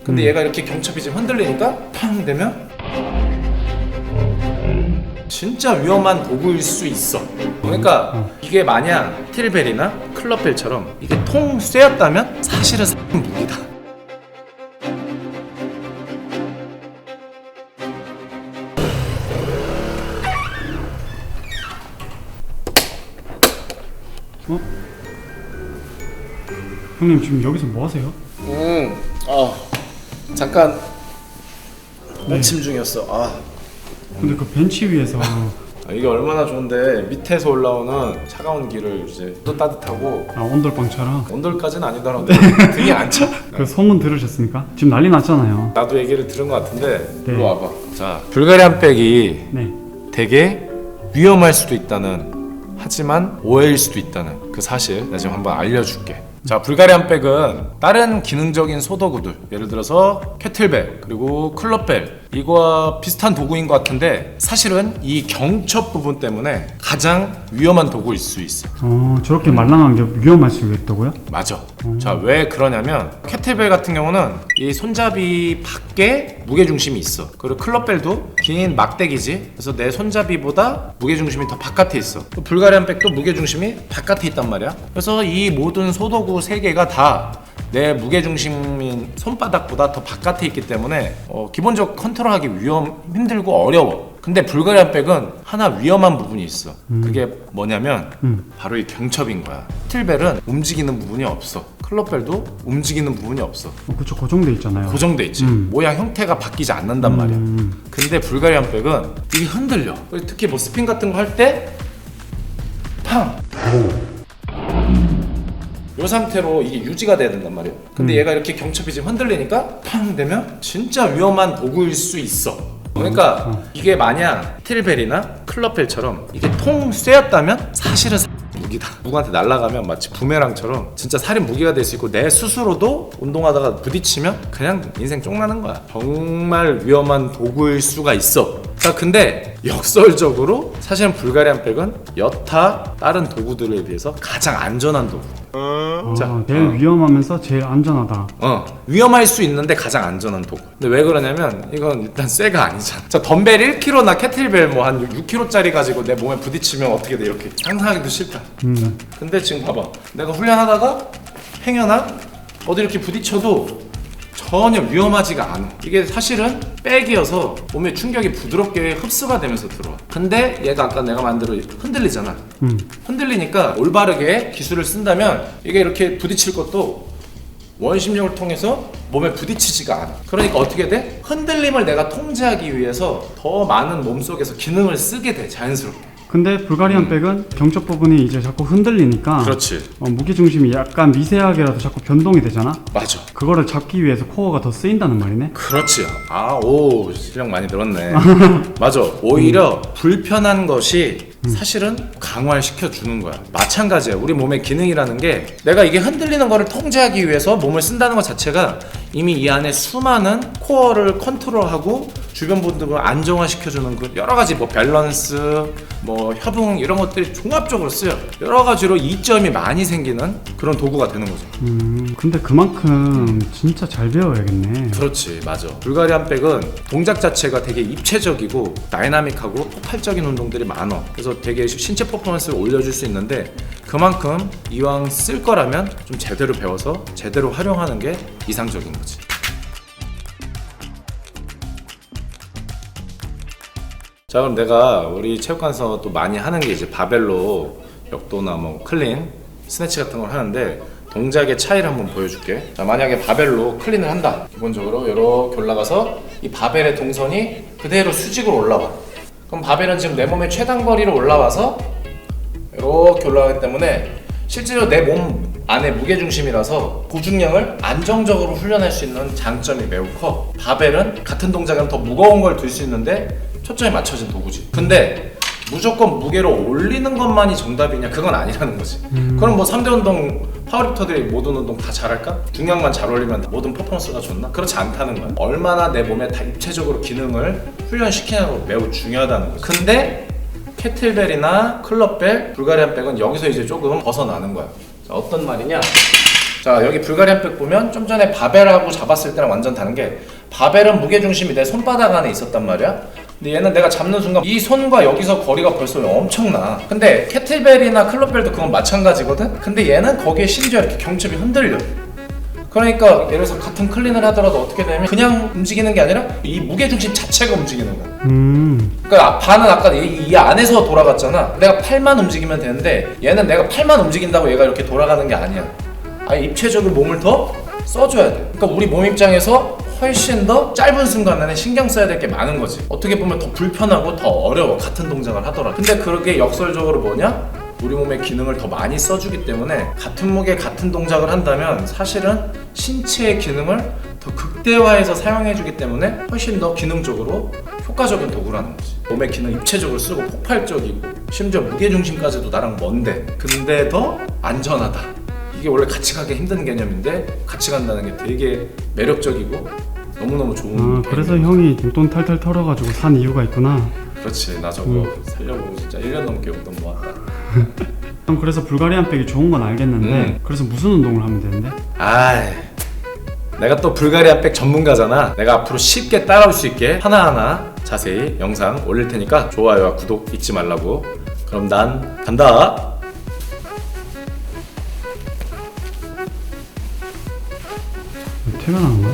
근데 얘가 이렇게 경첩이 지금 흔들리니까 팡 되면 진짜 위험한 도구일 수 있어. 그러니까 이게 만약 케틀벨이나 클럽벨처럼 이게 통 쇠였다면 사실은 무기다. 형님 지금 여기서 뭐 하세요? 잠깐 네. 침중이었어 근데 그 벤치 위에서 이게 얼마나 좋은데 밑에서 올라오는 차가운 기를 이제 또 따뜻하고 온돌방처럼 온돌까지는 아니더라도 등이 안 차. 그 소문 들으셨습니까? 지금 난리 났잖아요. 나도 얘기를 들은 것 같은데 네. 일로 와봐. 자, 불가리안 백이 네. 되게 위험할 수도 있다는, 하지만 오해일 수도 있다는 그 사실 내가 지금 한번 알려줄게. 자, 불가리안 백은 다른 기능적인 소도구들, 예를 들어서 케틀벨 그리고 클럽벨, 이거와 비슷한 도구인 것 같은데 사실은 이 경첩 부분 때문에 가장 위험한 도구일 수 있어. 저렇게 말랑한 게 위험할 수 있다고요? 맞아. 자, 왜 그러냐면 케틀벨 같은 경우는 이 손잡이 밖에 무게중심이 있어. 그리고 클럽벨도 긴 막대기지. 그래서 내 손잡이보다 무게중심이 더 바깥에 있어. 또 불가리안 백도 무게중심이 바깥에 있단 말이야. 그래서 이 모든 소도구 세 개가 다 내 무게중심인 손바닥보다 더 바깥에 있기 때문에 기본적 컨트롤하기 힘들고 어려워. 근데 불가리안 백은 하나 위험한 부분이 있어. 그게 뭐냐면 바로 이 경첩인 거야. 케틀벨은 움직이는 부분이 없어. 클럽벨도 움직이는 부분이 없어. 그쵸, 고정돼 있잖아요. 고정돼 있지. 모양 형태가 바뀌지 않는단 말이야. 근데 불가리안 백은 이게 흔들려. 특히 뭐 스핀 같은 거 할 때 팡! 이 상태로 이게 유지가 돼야 된단 말이에요. 근데 얘가 이렇게 경첩이 지금 흔들리니까 팡 되면 진짜 위험한 도구일 수 있어. 그러니까 이게 만약 케틀벨이나 클럽벨처럼 이게 통 쇠였다면 사실은 무기다. 누구한테 날아가면 마치 부메랑처럼 진짜 살인 무기가 될 수 있고, 내 스스로도 운동하다가 부딪히면 그냥 인생 쫑나는 거야. 정말 위험한 도구일 수가 있어. 자, 근데 역설적으로 사실은 불가리안 백은 여타 다른 도구들에 비해서 가장 안전한 도구. 제일 위험하면서 제일 안전하다. 위험할 수 있는데 가장 안전한 도구. 근데 왜 그러냐면 이건 일단 쇠가 아니잖아. 자, 덤벨 1kg나 케틀벨 뭐 한 6kg짜리 가지고 내 몸에 부딪히면 어떻게 돼? 이렇게 상상하기도 싫다. 근데 지금 봐봐, 내가 훈련하다가 행여나 어디 이렇게 부딪혀도 전혀 위험하지가 않아. 이게 사실은 백이어서 몸에 충격이 부드럽게 흡수가 되면서 들어와. 근데 얘가 아까 내가 만들어 흔들리잖아. 흔들리니까 올바르게 기술을 쓴다면 이게 이렇게 부딪힐 것도 원심력을 통해서 몸에 부딪히지가 않아. 그러니까 어떻게 돼? 흔들림을 내가 통제하기 위해서 더 많은 몸속에서 기능을 쓰게 돼, 자연스럽게. 근데 불가리안 백은 경첩 부분이 이제 자꾸 흔들리니까 그렇지. 무게중심이 약간 미세하게라도 자꾸 변동이 되잖아? 맞아. 그거를 잡기 위해서 코어가 더 쓰인다는 말이네? 그렇지. 오, 실력 많이 늘었네. 맞아. 오히려 불편한 것이 사실은 강화시켜 주는 거야. 마찬가지야. 우리 몸의 기능이라는 게 내가 이게 흔들리는 거를 통제하기 위해서 몸을 쓴다는 것 자체가 이미 이 안에 수많은 코어를 컨트롤하고 주변 분들을 안정화시켜주는 그 여러 가지 뭐 밸런스, 뭐 협응 이런 것들이 종합적으로 쓰여. 여러 가지로 이점이 많이 생기는 그런 도구가 되는 거죠. 근데 그만큼 진짜 잘 배워야겠네. 그렇지, 맞아. 불가리안 백은 동작 자체가 되게 입체적이고 다이나믹하고 폭발적인 운동들이 많아. 그래서 되게 신체 퍼포먼스를 올려줄 수 있는데, 그만큼 이왕 쓸 거라면 좀 제대로 배워서 제대로 활용하는 게 이상적인 거지. 자, 그럼 내가 우리 체육관에서 또 많이 하는 게 이제 바벨로 역도나 뭐 클린, 스네치 같은 걸 하는데 동작의 차이를 한번 보여줄게. 자, 만약에 바벨로 클린을 한다. 기본적으로 이렇게 올라가서 이 바벨의 동선이 그대로 수직으로 올라와. 그럼 바벨은 지금 내 몸의 최단 거리로 올라와서 이렇게 올라가기 때문에 실제로 내 몸 안에 무게중심이라서 고중량을 안정적으로 훈련할 수 있는 장점이 매우 커. 바벨은 같은 동작은 더 무거운 걸 들 수 있는데 초점이 맞춰진 도구지. 근데 무조건 무게를 올리는 것만이 정답이냐? 그건 아니라는 거지. 그럼 뭐 3대 운동 파워리프터들이 모든 운동 다 잘할까? 중량만 잘 올리면 모든 퍼포먼스가 좋나? 그렇지 않다는 거야. 얼마나 내 몸에 다 입체적으로 기능을 훈련시키냐고 매우 중요하다는 거지. 근데 케틀벨이나 클럽벨, 불가리안 백은 여기서 이제 조금 벗어나는 거야. 자, 어떤 말이냐? 자, 여기 불가리안 백 보면 좀 전에 바벨하고 잡았을 때랑 완전 다른 게, 바벨은 무게중심이 내 손바닥 안에 있었단 말이야. 근데 얘는 내가 잡는 순간 이 손과 여기서 거리가 벌써 엄청나. 근데 캐틀벨이나 클럽벨도 그건 마찬가지거든. 근데 얘는 거기에 심지어 이렇게 경첩이 흔들려. 그러니까 예를 들어서 같은 클린을 하더라도 어떻게 되면 그냥 움직이는 게 아니라 이 무게중심 자체가 움직이는 거야. 그러니까 반은 아까 이 안에서 돌아갔잖아. 내가 팔만 움직이면 되는데 얘는 내가 팔만 움직인다고 얘가 이렇게 돌아가는 게 아니야. 아예 입체적으로 몸을 더 써줘야 돼. 그러니까 우리 몸 입장에서 훨씬 더 짧은 순간에 신경 써야 될 게 많은 거지. 어떻게 보면 더 불편하고 더 어려워, 같은 동작을 하더라도. 근데 그렇게 역설적으로 뭐냐? 우리 몸의 기능을 더 많이 써주기 때문에 같은 무게 같은 동작을 한다면 사실은 신체의 기능을 더 극대화해서 사용해주기 때문에 훨씬 더 기능적으로 효과적인 도구라는 거지. 몸의 기능 입체적으로 쓰고 폭발적이고 심지어 무게중심까지도 나랑 먼데 근데 더 안전하다. 이게 원래 같이 가기 힘든 개념인데 같이 간다는 게 되게 매력적이고 너무너무 좋은 그래서 형이 용돈 탈탈 털어가지고 산 이유가 있구나. 그렇지. 나 저거 살려고 진짜 1년 넘게 용돈 모았다. 형 그래서 불가리안 백이 좋은 건 알겠는데 그래서 무슨 운동을 하면 되는데? 아이, 내가 또 불가리안 백 전문가잖아. 내가 앞으로 쉽게 따라올 수 있게 하나하나 자세히 영상 올릴 테니까 좋아요와 구독 잊지 말라고. 그럼 난 간다. 퇴근하는 거야?